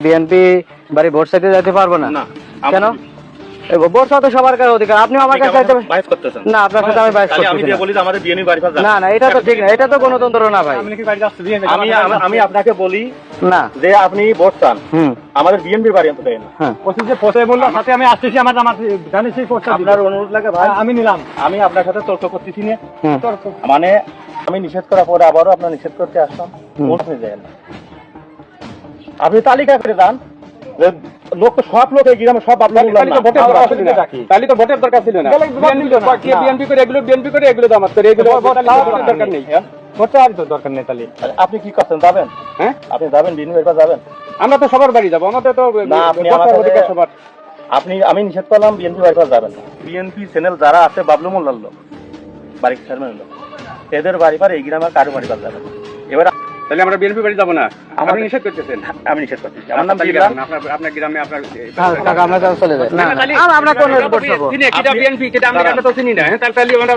BNP বাড়ি vote চাইতে যেতে পারবো না? না কেন? ভোট চাওয়া তো সবার কাছে অধিকার। আপনি আমার কাছে চাইতে বাইস করতেছেন না, আপনার সাথে আমি বাইশ তাহলে আমি করতেছি যে বলি যে আমাদের বিএনপি বাড়ি পাস না। না, এটা তো ঠিক না, এটা তো গণতন্ত্র না ভাই। আমি আপনাকে বলি না, যে আপনি ভোট চান, হুম, আমাদের বিএনপি বাড়ি আনতে দেন না। হ্যাঁ, আপনার অনুরোধ লাগে ভাই, আমি নিলাম। আমি আপনার সাথে তর্ক করতেছি না। হুম, মানে আমি নিষেধ করার পরে আবারও আপনার নিষেধ করতে আসলাম, ভোট নিয়ে যায় না। আপনি তালিকা করে দেন যে লোক তো সব লোক এই গ্রামে সব আপনার তাহলে তো ভোটের দরকার ছিল না। বিএনপি করে এগুলো বিএনপি করে এগুলো দামাত করে এগুলো দরকার নেই। ভোট চাওয়ার তো দরকার নেই। তাহলে আপনি কি করছেন, যাবেন? হ্যাঁ, আপনি যাবেন বিএনপি বাড়ি যাবেন? আমরা তো সবার বাড়ি যাবো, আমাদের তো না, আপনি ভোট আমার চাওয়ার অধিকার সবার। আমি নিষেধ করলাম বিএনপি বাড়ি যাবেন না। বিএনপি চ্যানেল যারা আছে বাবলু মোল্লার লোক, বাড়ি চেয়ারম্যান লোক, এদের বাড়ি পার এই গ্রামে কারো বাড়ি পার যাবে না। এবার তাহলে আমরা বিএনপি বাড়ি যাবো না? আমার আপনি নিষেধ করতেছেন। আমি নিষেধ করতেছি। আমার নাম বিগ্রাম। আপনার গ্রামে আপনার কাকা আমরা চলে যাই। না, আমরা কোন ভোট পাবো? বিএনপি, আমরা তো চিনি না। তাহলে আমরা